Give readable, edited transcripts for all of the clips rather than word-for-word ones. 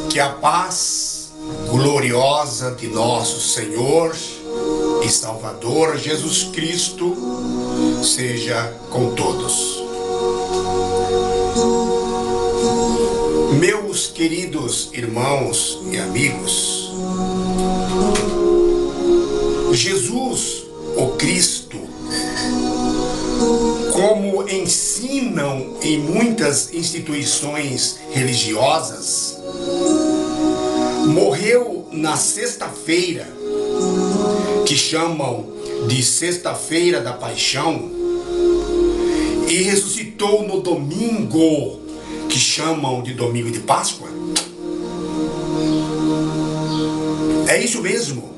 Que a paz gloriosa de nosso Senhor e Salvador Jesus Cristo seja com todos. Meus queridos irmãos e amigos, Jesus, o Cristo, como ensinam em muitas instituições religiosas, morreu na sexta-feira, que chamam de Sexta-feira da Paixão, e ressuscitou no domingo, que chamam de Domingo de Páscoa. É isso mesmo.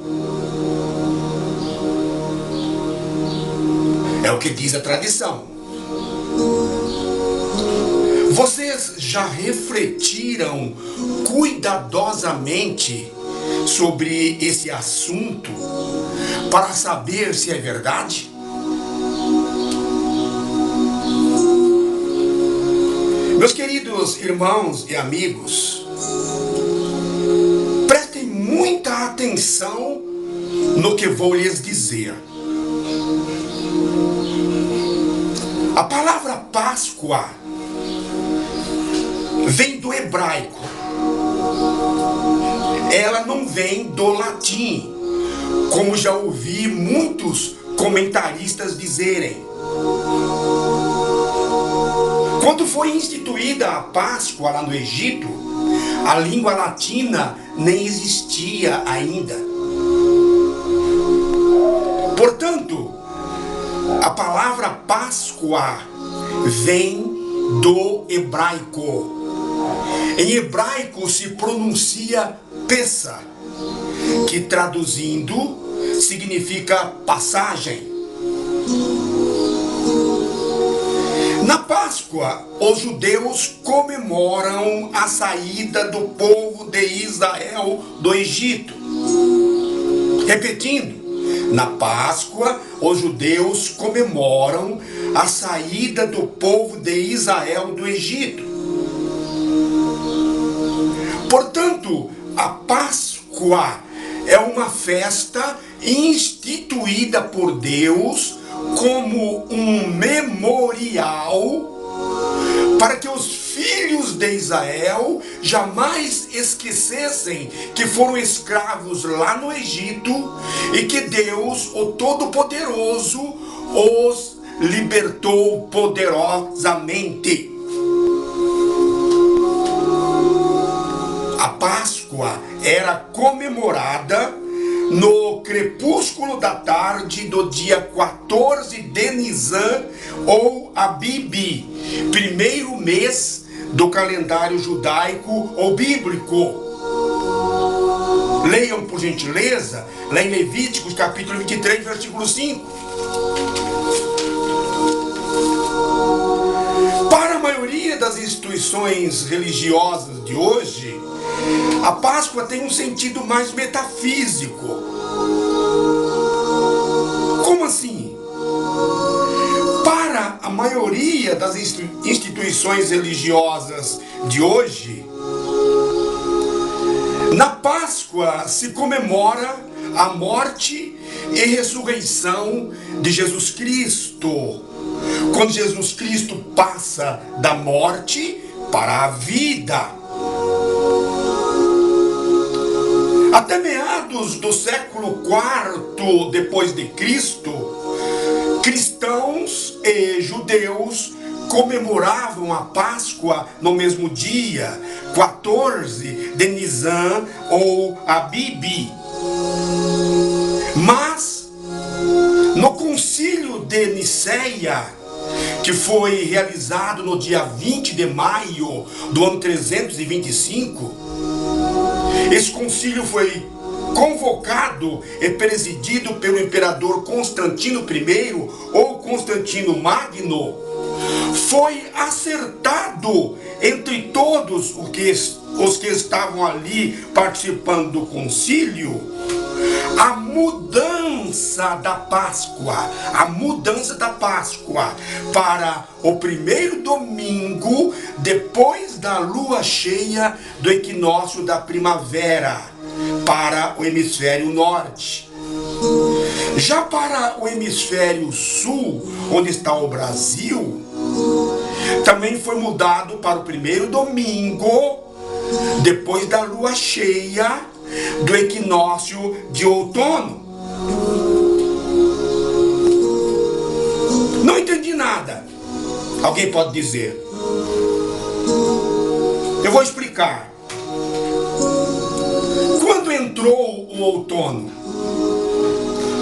É o que diz a tradição. Vocês já refletiram cuidadosamente sobre esse assunto para saber se é verdade? Meus queridos irmãos e amigos, prestem muita atenção no que vou lhes dizer. A palavra Páscoa vem do hebraico. Ela não vem do latim, como já ouvi muitos comentaristas dizerem. Quando foi instituída a Páscoa lá no Egito, a língua latina nem existia ainda. Portanto, a palavra Páscoa vem do hebraico. Em hebraico se pronuncia Pessa, que traduzindo significa passagem. Na Páscoa, os judeus comemoram a saída do povo de Israel do Egito. Repetindo, na Páscoa, os judeus comemoram a saída do povo de Israel do Egito. Portanto, a Páscoa é uma festa instituída por Deus como um memorial para que os filhos de Israel jamais esquecessem que foram escravos lá no Egito e que Deus, o Todo-Poderoso, os libertou poderosamente. A Páscoa era comemorada no crepúsculo da tarde do dia 14 de Nisan ou Abibi, primeiro mês do calendário judaico ou bíblico. Leiam por gentileza, lá em Levíticos capítulo 23, versículo 5. Para a maioria das instituições religiosas de hoje, a Páscoa tem um sentido mais metafísico. Como assim? Para a maioria das instituições religiosas de hoje, na Páscoa se comemora a morte e ressurreição de Jesus Cristo. Quando Jesus Cristo passa da morte para a vida. Até meados do século IV depois de Cristo, cristãos e judeus comemoravam a Páscoa no mesmo dia, 14 de Nisan ou Abibi. Mas, no concílio de Niceia, que foi realizado no dia 20 de maio do ano 325, esse concílio foi convocado e presidido pelo imperador Constantino I ou Constantino Magno. Foi acertado entre todos os que estavam ali participando do concílio a mudança da Páscoa, para o primeiro domingo depois da lua cheia do equinócio da primavera, para o hemisfério norte. Já para o hemisfério sul, onde está o Brasil, também foi mudado para o primeiro domingo depois da lua cheia do equinócio de outono. Não entendi nada. Alguém pode dizer? Eu vou explicar. Quando entrou o outono?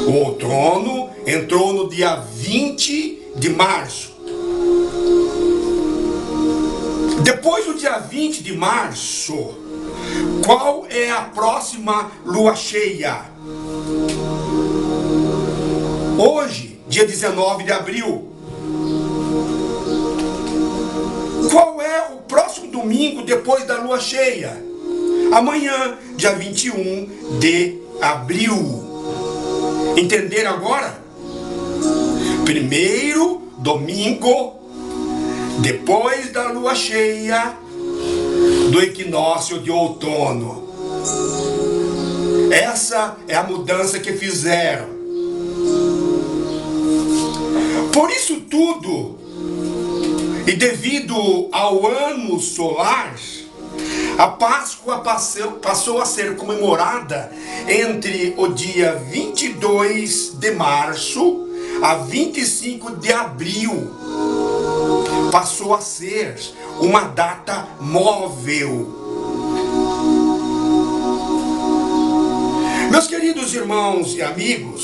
O outono entrou no dia 20 de março. Depois do dia 20 de março, qual é a próxima lua cheia? Hoje, dia 19 de abril. Qual é o próximo domingo depois da lua cheia? Amanhã, dia 21 de abril. Entenderam agora? Primeiro domingo depois da lua cheia do equinócio de outono. Essa é a mudança que fizeram. Por isso tudo, e devido ao ano solar, a Páscoa passou a ser comemorada entre o dia 22 de março a 25 de abril. Passou a ser uma data móvel. Meus queridos irmãos e amigos,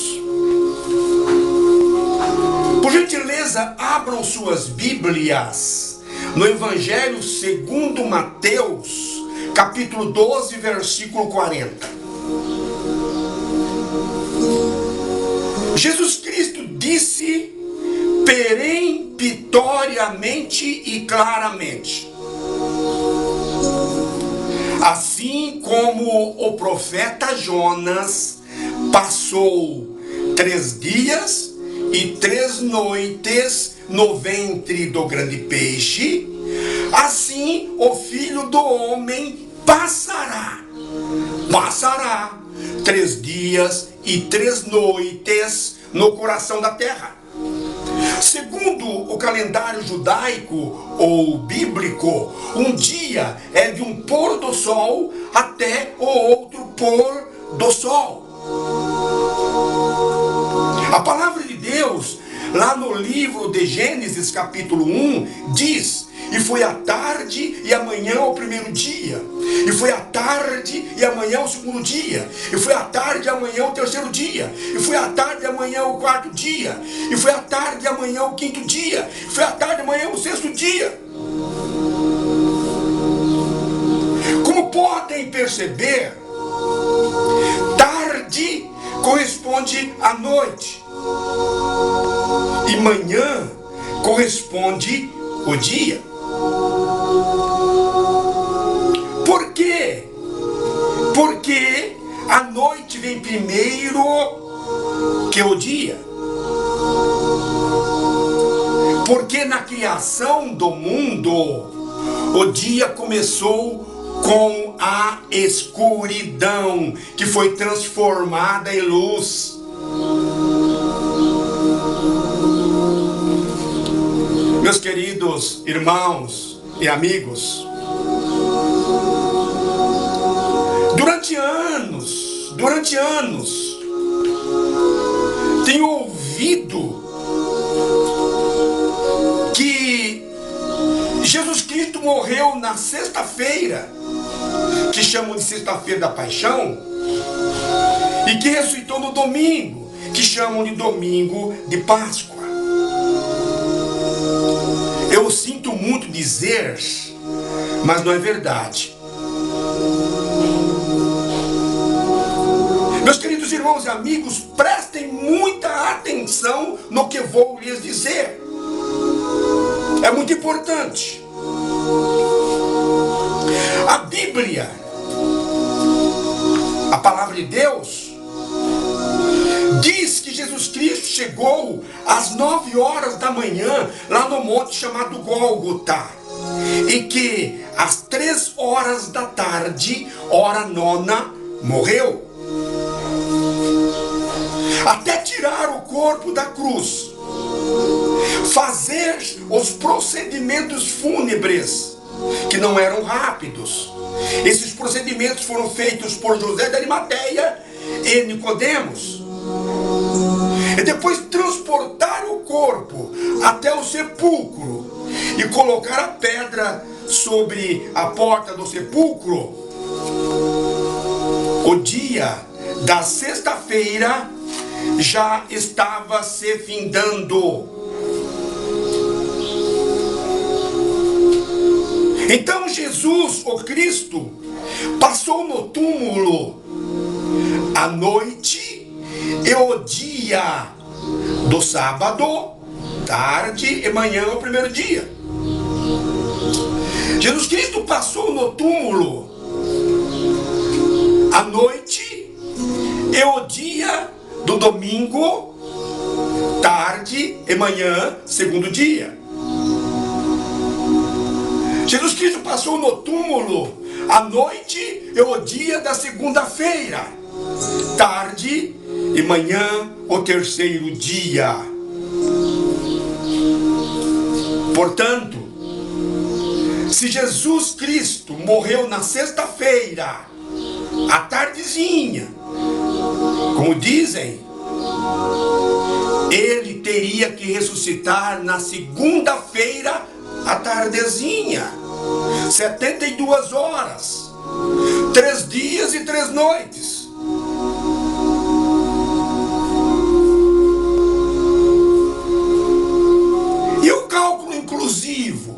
por gentileza, abram suas Bíblias no Evangelho segundo Mateus, capítulo 12, versículo 40. Jesus Cristo disse peremptoriamente e claramente: assim como o profeta Jonas passou 3 dias e 3 noites no ventre do grande peixe, assim o Filho do Homem passará 3 dias e 3 noites no coração da terra. Segundo o calendário judaico ou bíblico, um dia é de um pôr do sol até o outro pôr do sol. A palavra de Deus, lá no livro de Gênesis capítulo 1, diz: e foi a tarde e amanhã o primeiro dia, e foi a tarde e amanhã o segundo dia, e foi a tarde e amanhã o terceiro dia, e foi a tarde e amanhã o quarto dia, e foi a tarde e amanhã o quinto dia, e foi a tarde e amanhã o sexto dia. Como podem perceber, tarde corresponde à noite e manhã corresponde ao dia. Por quê? Porque a noite vem primeiro que o dia. Porque na criação do mundo, o dia começou com a escuridão, que foi transformada em luz. Meus queridos irmãos e amigos, durante anos, tenho ouvido que Jesus Cristo morreu na sexta-feira, que chamam de sexta-feira da paixão, e que ressuscitou no domingo, que chamam de domingo de Páscoa. Eu sinto muito dizer, mas não é verdade. Meus queridos irmãos e amigos, prestem muita atenção no que vou lhes dizer. É muito importante. A Bíblia, a palavra de Deus, Jesus Cristo chegou às 9 horas da manhã, lá no monte chamado Gólgota, e que às 3 horas da tarde, hora nona, morreu. Até tirar o corpo da cruz, fazer os procedimentos fúnebres, que não eram rápidos. Esses procedimentos foram feitos por José de Arimateia e Nicodemos. E depois transportar o corpo até o sepulcro e colocar a pedra sobre a porta do sepulcro. O dia da sexta-feira já estava se findando. Então Jesus, o Cristo, passou no túmulo a noite e o dia do sábado, tarde e manhã, o primeiro dia. Jesus Cristo passou no túmulo a noite e o dia do domingo, tarde e manhã, segundo dia. Jesus Cristo passou no túmulo à noite e o dia da segunda-feira, tarde e manhã, o terceiro dia. Portanto, se Jesus Cristo morreu na sexta-feira, à tardezinha, como dizem, ele teria que ressuscitar na segunda-feira à tardezinha, 72 horas, 3 dias e 3 noites. E o cálculo inclusivo?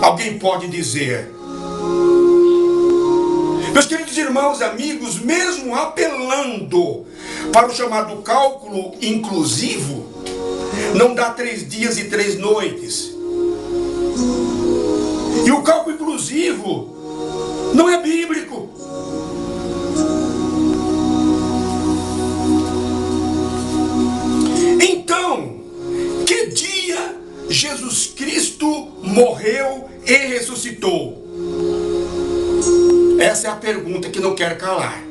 Alguém pode dizer. Meus queridos irmãos e amigos, mesmo apelando para o chamado cálculo inclusivo, não dá 3 dias e 3 noites. E o cálculo inclusivo não é bíblico. Então, que dia Jesus Cristo morreu e ressuscitou? Essa é a pergunta que não quer calar.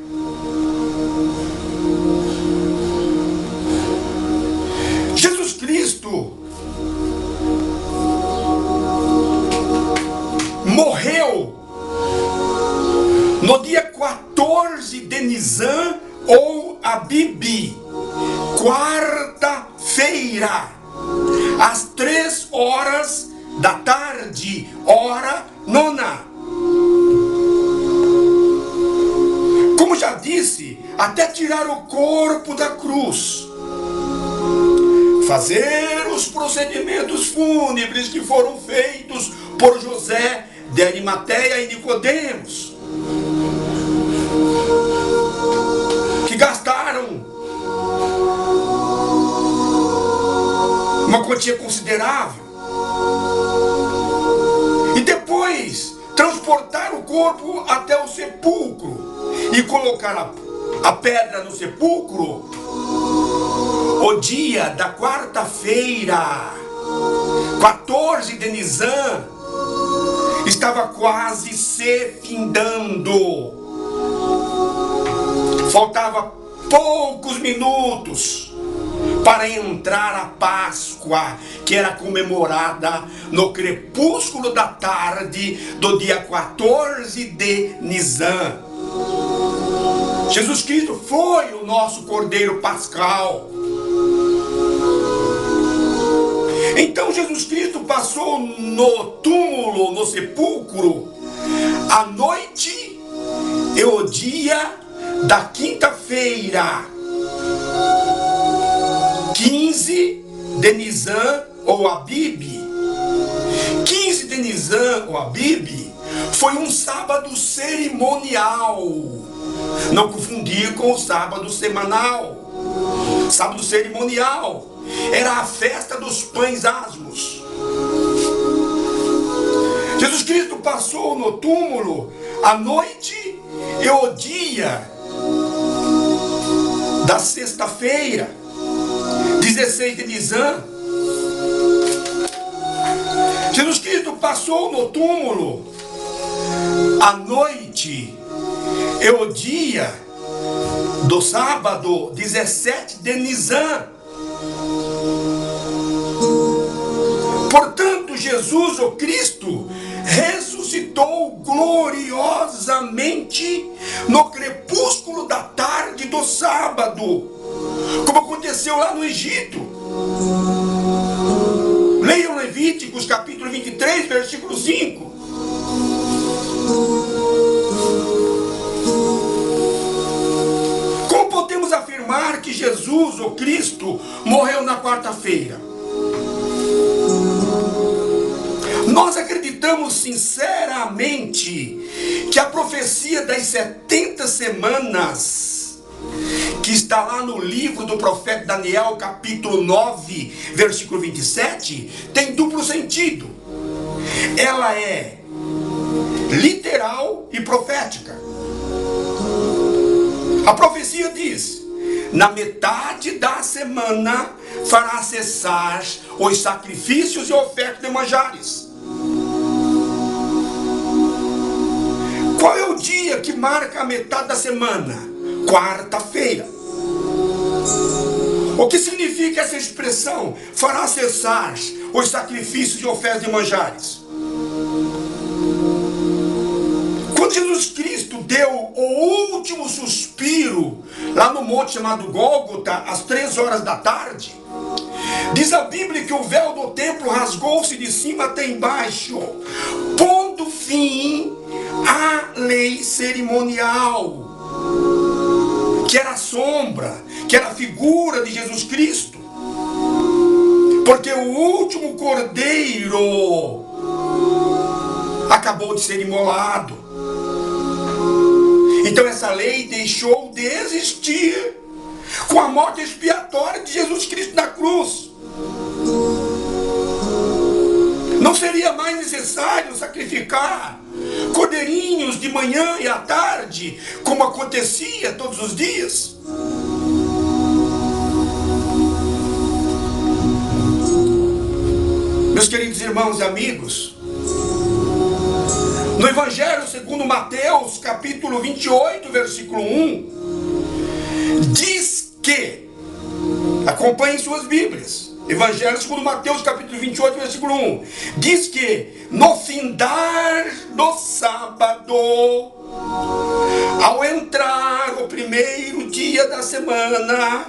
Jesus Cristo morreu no dia 14 de Nisan ou Abib, quarta-feira, às 3 horas da tarde, hora nona. Como já disse, até tirar o corpo da cruz, fazer os procedimentos fúnebres que foram feitos por José de Arimateia e Nicodemos, que gastaram uma quantia considerável, e depois transportar o corpo até o sepulcro e colocar a pedra no sepulcro. O dia da quarta-feira, 14 de Nisan, estava quase se findando. Faltava poucos minutos para entrar a Páscoa, que era comemorada no crepúsculo da tarde do dia 14 de Nisan. Jesus Cristo foi o nosso Cordeiro Pascal. Então Jesus Cristo passou no túmulo, no sepulcro, a noite e o dia da quinta-feira, 15 de Nisan ou Abib. 15 de Nisan ou Abib foi um sábado cerimonial. Não confundir com o sábado semanal. Sábado cerimonial era a festa dos pães asmos. Jesus Cristo passou no túmulo a noite e o dia da sexta-feira, 16 de Nisan. Jesus Cristo passou no túmulo à noite e o dia do sábado 17 de Nisan. Portanto, Jesus, o Cristo, ressuscitou gloriosamente no crepúsculo da tarde do sábado, como aconteceu lá no Egito. Leiam Levíticos capítulo 23, versículo 5. Como podemos afirmar que Jesus, o Cristo, morreu na quarta-feira? Nós acreditamos sinceramente que a profecia das 70 semanas, que está lá no livro do profeta Daniel, capítulo 9, versículo 27, tem duplo sentido. Ela é literal e profética. A profecia diz: na metade da semana fará cessar os sacrifícios e ofertas de manjares. Qual é o dia que marca a metade da semana? Quarta-feira. O que significa essa expressão? Fará cessar os sacrifícios e ofertas de manjares. Quando Jesus Cristo deu o último suspiro lá no monte chamado Gólgota, às 3 horas da tarde, diz a Bíblia que o véu do templo rasgou-se de cima até embaixo, pondo fim à lei cerimonial, que era a sombra, que era a figura de Jesus Cristo, porque o último cordeiro acabou de ser imolado. Então essa lei deixou de existir com a morte expiatória de Jesus Cristo na cruz. Não seria mais necessário sacrificar cordeirinhos de manhã e à tarde, como acontecia todos os dias. Meus queridos irmãos e amigos, no Evangelho segundo Mateus, capítulo 28, versículo 1, diz que, acompanhem suas Bíblias, Evangelho segundo Mateus, capítulo 28, versículo 1, diz que no findar do sábado, ao entrar o primeiro dia da semana,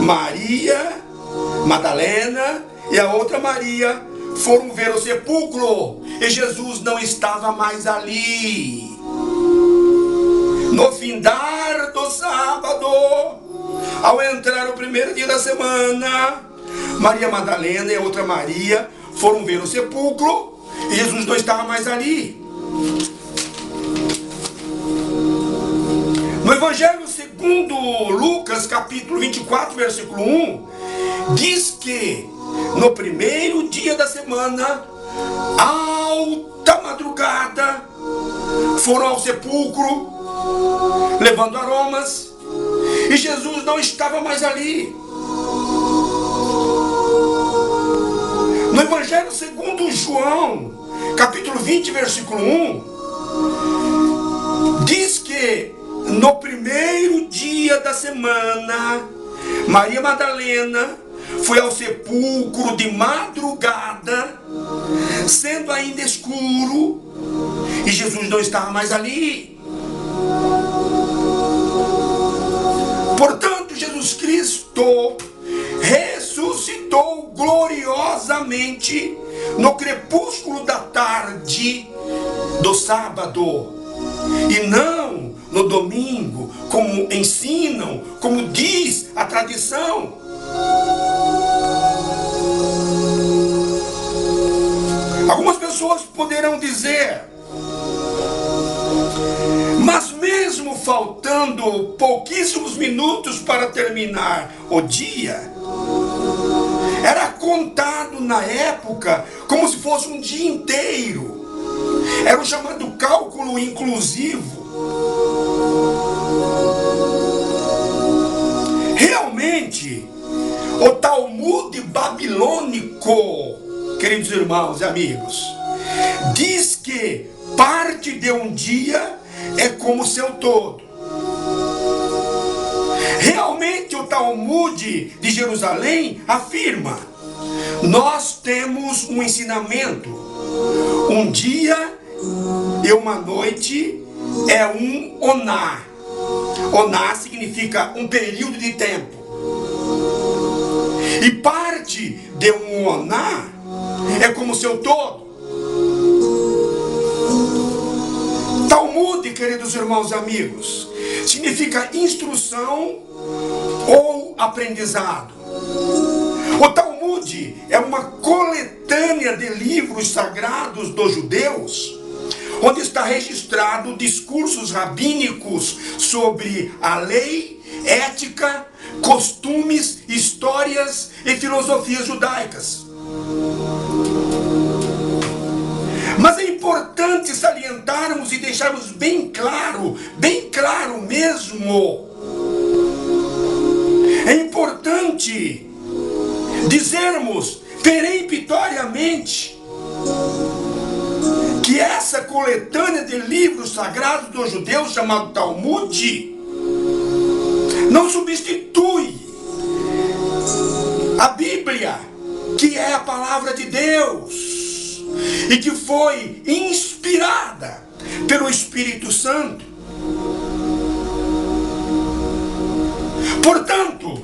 Maria Madalena e a outra Maria foram ver o sepulcro e Jesus não estava mais ali. No findar do sábado, ao entrar o primeiro dia da semana, Maria Madalena e a outra Maria foram ver o sepulcro e Jesus não estava mais ali. No Evangelho segundo Lucas, capítulo 24, versículo 1, diz que no primeiro dia da semana, alta madrugada, foram ao sepulcro, levando aromas, e Jesus não estava mais ali. No Evangelho segundo João, capítulo 20, versículo 1, diz que no primeiro dia da semana, Maria Madalena foi ao sepulcro de madrugada, sendo ainda escuro, e Jesus não estava mais ali. Portanto, Jesus Cristo ressuscitou gloriosamente no crepúsculo da tarde do sábado, e não no domingo, como ensinam, como diz a tradição. Algumas pessoas poderão dizer: mas mesmo faltando pouquíssimos minutos para terminar o dia, era contado na época como se fosse um dia inteiro. Era o chamado cálculo inclusivo. Realmente, O Talmud babilônico, queridos irmãos e amigos, diz que parte de um dia é como seu todo. Realmente o Talmud de Jerusalém afirma: nós temos um ensinamento, um dia e uma noite é um oná. Oná significa um período de tempo. E parte de um oná é como seu todo. Talmud, queridos irmãos e amigos, significa instrução ou aprendizado. O Talmud é uma coletânea de livros sagrados dos judeus, onde está registrado discursos rabínicos sobre a lei, ética, costumes, histórias e filosofias judaicas. Mas é importante salientarmos e deixarmos bem claro mesmo. É importante dizermos peremptoriamente que essa coletânea de livros sagrados dos judeus, chamado Talmud, não substitui a Bíblia, que é a palavra de Deus e que foi inspirada pelo Espírito Santo. Portanto,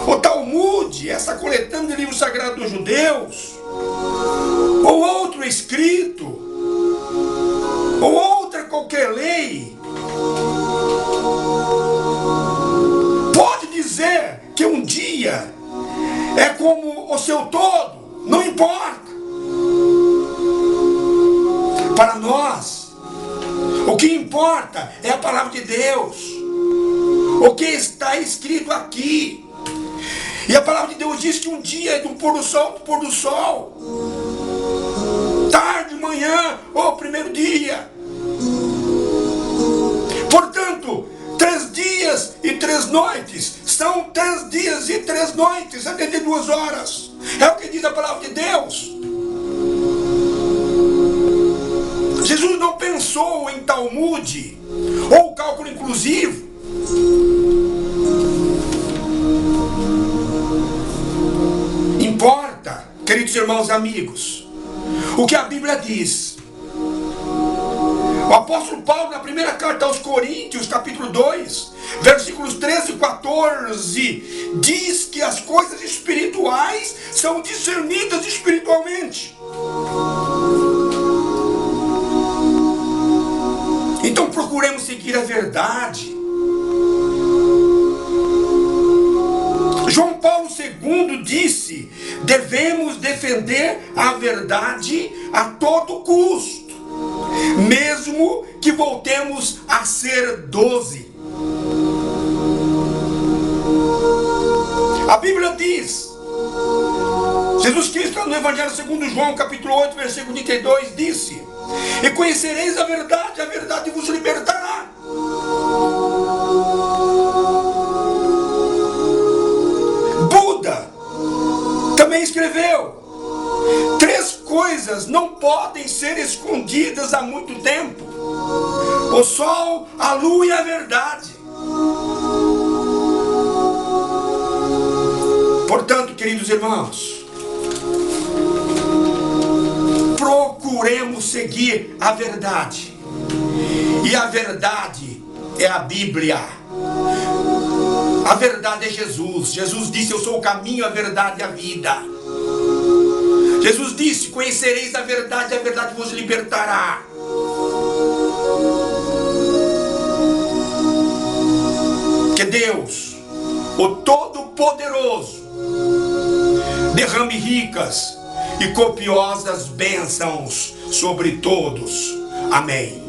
o Talmud, essa coletânea de livros sagrados dos judeus, ou outro escrito, ou outra qualquer lei, pode dizer que um dia é como o seu todo, não importa. Para nós, o que importa é a palavra de Deus, o que está escrito aqui. E a palavra de Deus diz que um dia é do pôr do sol, tarde, manhã ou primeiro dia. Portanto, 3 dias e 3 noites são 3 dias e 3 noites, 72 horas. É o que diz a palavra de Deus. Jesus não pensou em Talmud ou cálculo inclusivo. Importa, queridos irmãos e amigos, o que a Bíblia diz. O apóstolo Paulo, na primeira carta aos Coríntios, capítulo 2, versículos 13 e 14, diz que as coisas espirituais são discernidas espiritualmente. Então procuremos seguir a verdade. João Paulo II disse: devemos defender a verdade a todo custo, mesmo que voltemos a ser 12. A Bíblia diz, Jesus Cristo no Evangelho segundo João, capítulo 8, versículo 32, disse: e conhecereis a verdade vos libertará. Buda também escreveu: 3 coisas não podem ser escondidas há muito tempo: o sol, a lua e a verdade. Portanto, queridos irmãos, procuremos seguir a verdade. E a verdade é a Bíblia. A verdade é Jesus. Jesus disse: eu sou o caminho, a verdade e a vida. Jesus disse: conhecereis a verdade vos libertará. Que Deus, o Todo-Poderoso, derrame ricas e copiosas bênçãos sobre todos. Amém.